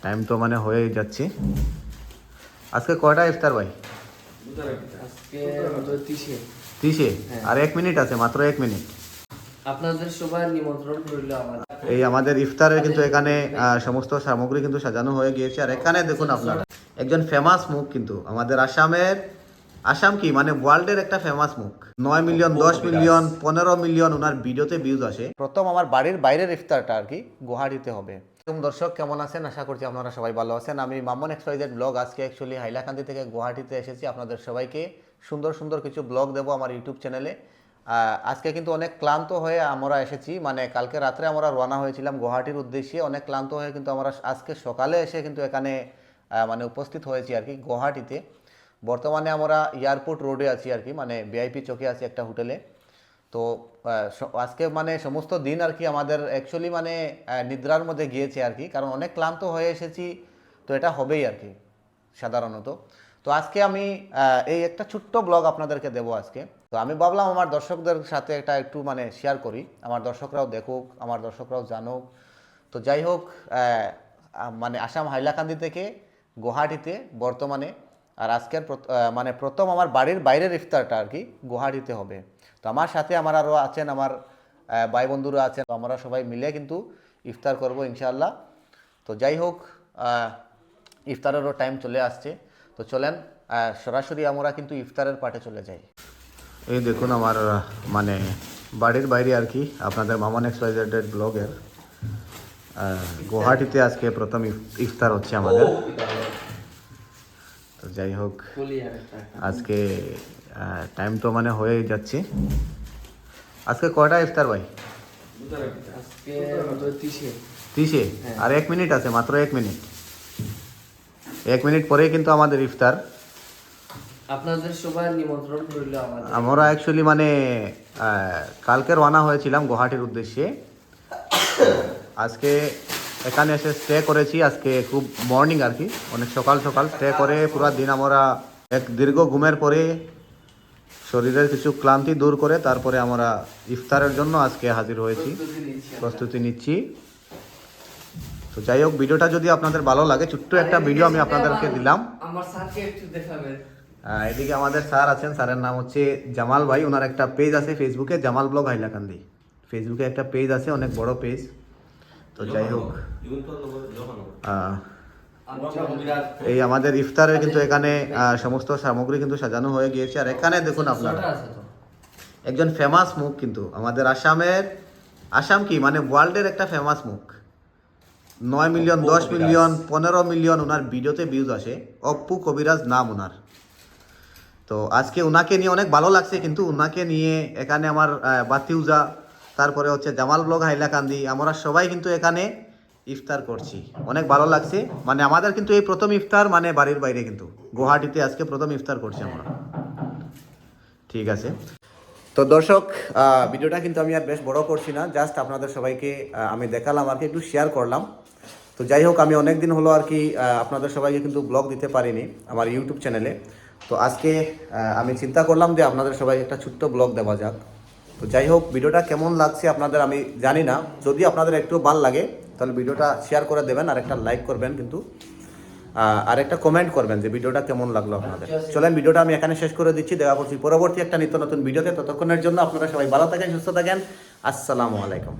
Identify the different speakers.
Speaker 1: Time তো মানে হয়ে যাচ্ছে। আজকে কয়টা ইফতার ভাই?
Speaker 2: আজকে আমাদের
Speaker 1: 30-এ আর 1 মিনিট আছে, মাত্র 1 মিনিট।
Speaker 2: আপনাদের সবার নিমন্ত্রণ রইল আমাদের।
Speaker 1: এই আমাদের ইফতারের কিন্তু এখানে সমস্ত সামগ্রী কিন্তু সাজানো হয়ে গিয়েছে। আর এখানে দেখুন আপনারা একজন ফেমাস মুখ কিন্তু আমাদের আসামের, আসাম কি মানে ওয়ার্ল্ডের একটা ফেমাস মুখ। 9 মিলিয়ন, 10 মিলিয়ন, 15 মিলিয়ন ওনার ভিডিওতে ভিউজ আসে। প্রথম আমার বাড়ির বাইরের ইফতারটা আর কি গুয়াহাটিতে হবে। দর্শক কেমন আছেন? আশা করছি আপনারা সবাই ভালো আছেন। আমি মামুন XYZ ব্লগ আজকে অ্যাকচুয়ালি হাইলাকান্দি থেকে গুয়াহাটিতে এসেছি আপনাদের সবাইকে সুন্দর সুন্দর কিছু ব্লগ দেবো আমার ইউটিউব চ্যানেলে। আজকে কিন্তু অনেক ক্লান্ত হয়ে আমরা এসেছি, মানে কালকে রাত্রে আমরা রওনা হয়েছিলাম গুয়াহাটির উদ্দেশ্যে। অনেক ক্লান্ত হয়ে কিন্তু আমরা আজকে সকালে এসে কিন্তু এখানে মানে উপস্থিত হয়েছি আর কি গুয়াহাটিতে। বর্তমানে আমরা এয়ারপোর্ট রোডে আছি আর কি, মানে VIP চকে আছি একটা হোটেলে। তো আজকে মানে সমস্ত দিন আর কি আমাদের অ্যাকচুয়ালি মানে নিদ্রার মধ্যে গিয়েছে আর কি, কারণ অনেক ক্লান্ত হয়ে এসেছি। তো এটা হবেই আর কি সাধারণত। তো আজকে আমি এই একটা ছোট্ট ব্লগ আপনাদেরকে দেবো আজকে। তো আমি ভাবলাম আমার দর্শকদের সাথে একটা একটু মানে শেয়ার করি, আমার দর্শকরাও দেখুক, আমার দর্শকরাও জানুক। তো যাই হোক, মানে আসাম হাইলাকান্দি থেকে গুয়াহাটিতে বর্তমানে, আর আজকের মানে প্রথম আমার বাড়ির বাইরের ইফতারটা আর কি গুয়াহাটিতে হবে। তো আমার সাথে আমার আরও আছেন, আমার ভাই বন্ধুরা আছেন। তো আমরা সবাই মিলে কিন্তু ইফতার করব ইনশাআল্লাহ। তো যাই হোক, ইফতারেরও টাইম চলে আসছে। তো চলেন সরাসরি আমরা কিন্তু ইফতারের পাটে চলে যাই। এই দেখুন আমার মানে বাড়ির বাইরে আর কি আপনাদের মামুন XYZ ব্লগের গুয়াহাটিতে আজকে প্রথম ইফতার হচ্ছে আমাদের। তো যাই হোক, আজকে টাইম তো মানে হয়ে যাচ্ছে। আজকে কয়টা ইফতার ভাই?
Speaker 2: আজকে আমাদের
Speaker 1: 30-এ আর 1 মিনিট আছে, মাত্র 1 মিনিট। 1 মিনিট পরেই কিন্তু আমাদের ইফতার।
Speaker 2: আপনাদের সবার নিমন্ত্রণ রইল আমাদের।
Speaker 1: আমরা অ্যাকচুয়ালি মানে কালকে রওনা হয়েছিলাম গুয়াহাটির উদ্দেশ্যে। আজকে এখানে এসে স্টে করেছি। আজকে খুব মর্নিং আর কি, অনেক সকাল সকাল স্টে করে পুরো দিন আমরা এক দীর্ঘ ঘুমের পরে শরীরের কিছু ক্লান্তি দূর করে তারপরে আমরা ইফতারের জন্য আজকে হাজির হয়েছি, প্রস্তুতি নিচ্ছি। তো যাই হোক, ভিডিওটা যদি আপনাদের ভালো লাগে, ছোট্ট একটা ভিডিও আমি আপনাদেরকে দিলাম।
Speaker 2: আমার স্যারকে একটু দেখাবেন।
Speaker 1: এদিকে আমাদের স্যার আছেন, স্যারের নাম হচ্ছে জামাল ভাই। ওনার একটা পেজ আছে ফেসবুকে, জামাল ব্লগ হাইলাকান্দি। ফেসবুকে একটা পেজ আছে, অনেক বড় পেজ। তো যাই হোক, এই আমাদের ইফতারের কিন্তু এখানে সমস্ত সামগ্রী কিন্তু সাজানো হয়ে গিয়েছে। আর এখানে দেখুন আপনারা একজন ফেমাস মুখ কিন্তু আমাদের আসামের, আসাম কি মানে ওয়ার্ল্ডের একটা ফেমাস মুখ। 9 মিলিয়ন, 10 মিলিয়ন, 15 মিলিয়ন ওনার ভিডিওতে ভিউজ আসে। অপ্পু কবিরাজ নাম ওনার। তো আজকে ওনাকে নিয়ে অনেক ভালো লাগছে, কিন্তু ওনাকে নিয়ে এখানে আমার বাতিউজা, তারপরে হচ্ছে জামাল ব্লগ হাইলাকান্দি, আমরা সবাই কিন্তু এখানে ইফতার করছি। অনেক ভালো লাগছে, মানে আমাদের কিন্তু এই প্রথম ইফতার মানে বাড়ির বাইরে, কিন্তু গুয়াহাটিতে আজকে প্রথম ইফতার করছি আমরা। ঠিক আছে। তো দর্শক, ভিডিওটা কিন্তু আমি আর বেশ বড় করছি না, জাস্ট আপনাদের সবাইকে আমি দেখালাম আর কি, একটু শেয়ার করলাম। তো যাই হোক, আমি অনেক দিন হলো আর কি আপনাদের সবাইকে কিন্তু ব্লগ দিতে পারিনি আমার ইউটিউব চ্যানেলে। তো আজকে আমি চিন্তা করলাম যে আপনাদের সবাই একটা ছোট্ট ব্লগ দেওয়া যাক। তো যাই হোক, ভিডিওটা কেমন লাগছে আপনাদের আমি জানি না, যদি আপনাদের একটু ভালো লাগে তাহলে ভিডিওটা শেয়ার করে দেবেন, আর একটা লাইক করবেন কিন্তু, আর একটা কমেন্ট করবেন যে ভিডিওটা কেমন লাগলো আপনাদের। চলেন, ভিডিওটা আমি এখানে শেষ করে দিচ্ছি। দেখা করছি পরবর্তী একটা নিত্য নতুন ভিডিওতে। ততক্ষণের জন্য আপনারা সবাই ভালো থাকেন, সুস্থ থাকেন। আসসালামু আলাইকুম।